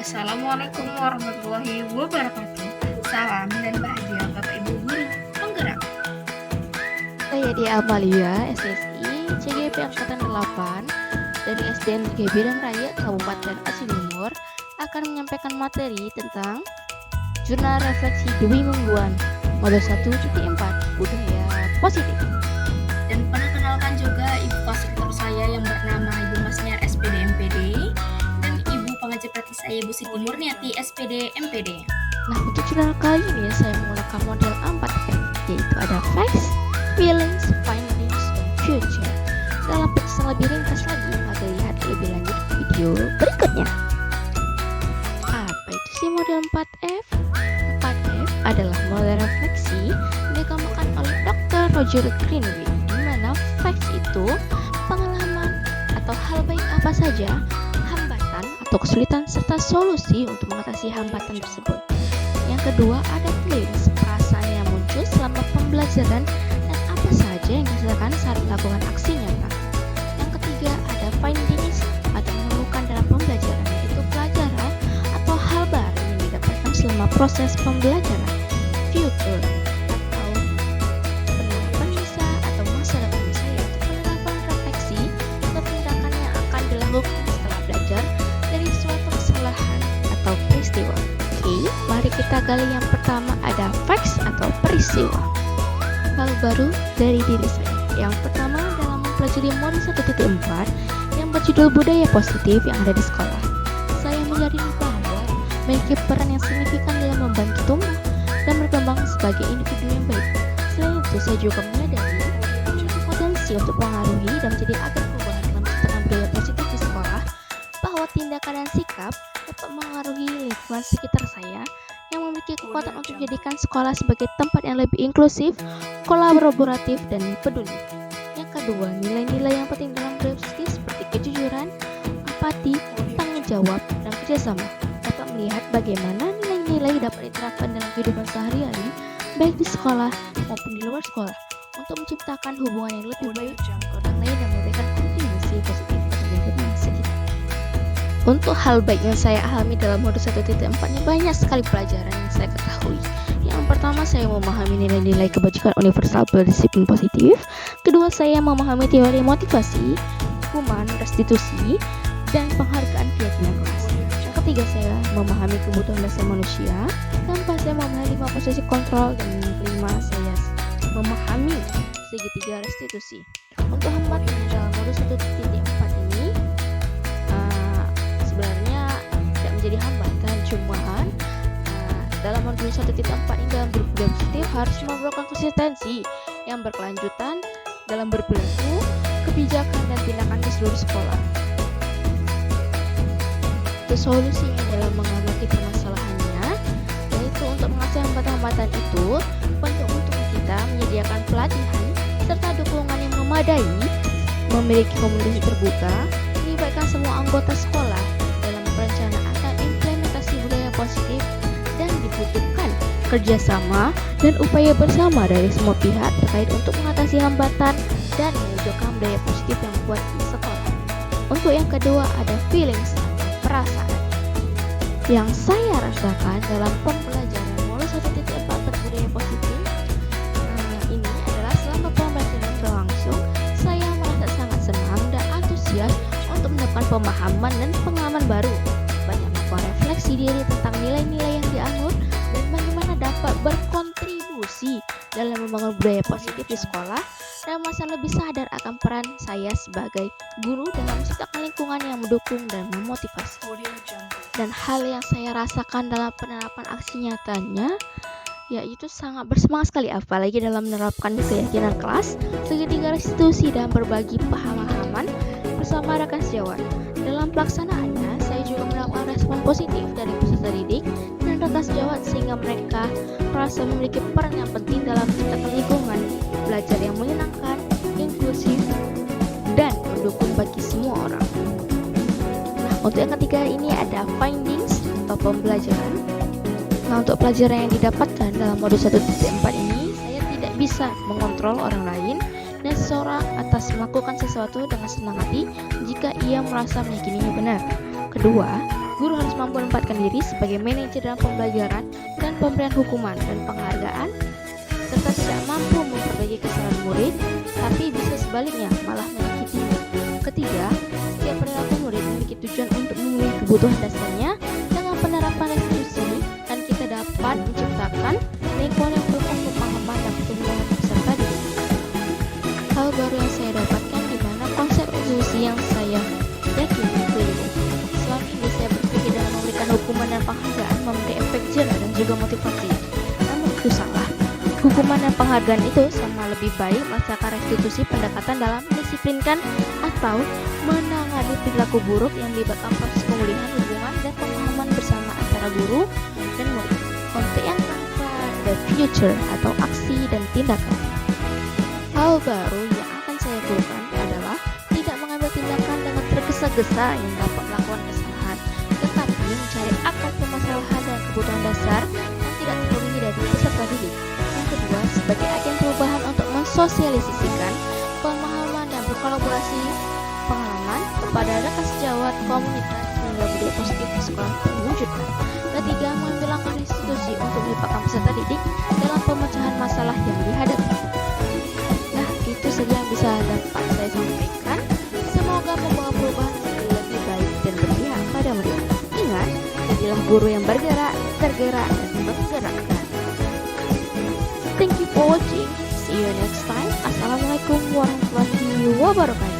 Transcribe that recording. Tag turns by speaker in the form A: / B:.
A: Assalamualaikum warahmatullahi wabarakatuh. Salam dan bahagia Bapak Ibu Guru penggerak.
B: Saya Dia Amalia, SSI, CGP Angkatan 8 dari SDN Negeri Bidan Raya Kabupaten Aceh Timur akan menyampaikan materi tentang Jurnal Refleksi Demi Mingguan Mode 1.4 Budaya Positif.
A: Dan perkenalkan juga ibu fasilitator saya yang bernama Ibu Masniar SPD MPD dan ibu pengajar praktik saya Ibu Siti Murniati SPD MPD.
B: Nah, untuk jurnal kali ini saya menggunakan model 4F, yaitu ada Facts, Feelings, Findings, dan Future. Dalam teks yang lebih ringkas lagi, maka lihat lebih lanjut video berikutnya. Apa itu sih model 4F? 4F adalah model refleksi yang dikembangkan oleh Dr. Roger Greenwich, di mana facts itu pengalaman atau hal baik apa saja, hambatan atau kesulitan serta solusi untuk mengatasi hambatan tersebut. Yang kedua ada feelings, perasaan yang muncul selama pembelajaran dan apa saja yang dirasakan saat melakukan aksi nyata. Yang ketiga ada findings atau menemukan dalam pembelajaran, yaitu pelajaran atau hal baru yang didapatkan selama proses pembelajaran. Future atau penerapan masa atau masa depan bisa, yaitu penerapan refleksi atau tindakan yang akan dilakukan setelah belajar dari suatu kesalahan atau peristiwa. Oke, mari kita gali yang pertama ada facts atau peristiwa. Hal baru dari diri saya. Yang pertama dalam mempelajari mode 1.4 yang berjudul Budaya Positif yang ada di sekolah. Saya menyadari bahwa memiliki peran yang signifikan dalam membantu tumbuh dan berkembang sebagai individu yang baik. Selain itu, saya juga menyadari memiliki potensi untuk mengaruhi dan menjadi agen perubahan dalam menciptakan budaya positif di sekolah, bahwa tindakan dan sikap dapat mengaruhi lingkungan sekitar saya yang memiliki kekuatan untuk menjadikan sekolah sebagai tempat yang lebih inklusif, kolaboratif, dan peduli. Yang kedua, nilai-nilai yang penting dalam budaya positif seperti kejujuran, empati, tanggung jawab, dan kerjasama. Dapat melihat bagaimana nilai-nilai dapat diterapkan dalam kehidupan sehari-hari, baik di sekolah maupun di luar sekolah, untuk menciptakan hubungan yang lebih baik dengan orang lain dan memberikan kontribusi positif bagi lingkungan sekitar. Untuk hal baik yang saya alami dalam mode 1.4-nya banyak sekali pelajaran yang saya ketahui. Yang pertama, saya memahami nilai-nilai kebajikan universal berdisiplin positif. Kedua, saya memahami teori motivasi, hukuman, restitusi, dan penghargaan keyakinan kelas. Yang ketiga, saya memahami kebutuhan dasar manusia. Keempat, saya memahami 5 posisi kontrol. Dan yang kelima, saya memahami segitiga restitusi. Untuk hambatan dalam mode 1.4 ini sebenarnya tidak menjadi hambatan, cuman dalam modul 1.4 ini dalam berbudaya positif harus memerlukan konsistensi yang berkelanjutan dalam berperilaku, kebijakan, dan tindakan di seluruh sekolah. Untuk solusinya dalam mengamati permasalahannya, yaitu untuk mengatasi hambatan-hambatan itu, penting untuk kita menyediakan pelatihan serta dukungan yang memadai, memiliki komunikasi terbuka, melibatkan semua anggota sekolah dalam perencanaan dan implementasi budaya positif, dan dibutuhkan kerjasama dan upaya bersama dari semua pihak terkait untuk mengatasi hambatan dan mewujudkan budaya positif yang kuat di sekolah. Untuk yang kedua ada feelings atau perasaan. Yang saya rasakan dalam pembelajaran mode 1.4 berbudaya positif ini adalah selama pembelajaran berlangsung, saya merasa sangat senang dan antusias untuk mendapatkan pemahaman dan pengalaman baru. Banyak melakukan refleksi diri tentang nilai-nilai yang dianut dan bagaimana dapat berkontribusi dalam membangun budaya positif di sekolah, dan merasa lebih sadar akan peran saya sebagai guru dalam menciptakan lingkungan yang mendukung dan memotivasi. Dan hal yang saya rasakan dalam penerapan aksi nyatanya yaitu sangat bersemangat sekali, apalagi dalam menerapkan keyakinan kelas, segitiga restitusi, dan berbagi pemahaman bersama rekan sejawat. Dalam pelaksanaannya, saya juga mendapatkan respon positif dari peserta didik dan rekan sejawat sehingga mereka merasa memiliki peran yang penting dalam menciptakan lingkungan belajar yang menyenangkan, inklusif, dan mendukung bagi semua orang. Nah, untuk yang ketiga ini ada findings atau pembelajaran. Nah, untuk pelajaran yang didapatkan dalam mode 1.4 ini, saya tidak bisa mengontrol orang lain dan seseorang atas melakukan sesuatu dengan senang hati jika ia merasa meyakininya benar. Kedua, Guru harus mampu menempatkan diri sebagai manajer dalam pembelajaran dan pemberian hukuman dan penghargaan, serta tidak mampu memperbaiki kesalahan murid, tapi bisa sebaliknya malah menyakitinya. Ketiga, setiap perilaku murid memiliki tujuan untuk memenuhi kebutuhan dasarnya. Dengan penerapan restitusi dan kita dapat menciptakan lingkungan yang mendukung pemahaman dan pertumbuhan peserta didik. Hal baru yang saya dapatkan di mana konsep restitusi yang saya yakini keliru. Selama ini saya berpikir dengan memberikan hukuman dan penghargaan memberi efek jerah dan juga motivasi. Namun itu salah. Hukuman dan penghargaan itu sama lebih baik melaksanakan restitusi pendekatan dalam mendisiplinkan atau menangani perilaku buruk yang melibatkan proses pemulihan hubungan dan pemahaman bersama antara guru dan murid. Untuk yang tanpa the future atau aksi dan tindakan. Hal baru yang akan saya lakukan adalah tidak mengambil tindakan dengan tergesa-gesa yang dapat melakukan kesalahan, tetapi mencari akar permasalahan dan kebutuhan dasar yang tidak terpenuhi dari peserta didik. Yang kedua, sebagai agen perubahan untuk mensosialisasikan pemahaman dan berkolaborasi pengalaman kepada rekan sejawat komunitas sehingga budaya positif di sekolah terwujudkan. Ketiga, mengambil langkah restitusi untuk melibatkan peserta didik dalam pemecahan masalah yang dihadapi. Nah, itu saja yang bisa dapat saya sampaikan. Semoga membawa perubahan menjadi lebih baik dan berpihak pada murid. Ingat, jadilah guru yang bergerak, tergerak, dan menggerakkan. Thank you for watching. See you next time. Assalamualaikum warahmatullahi wabarakatuh.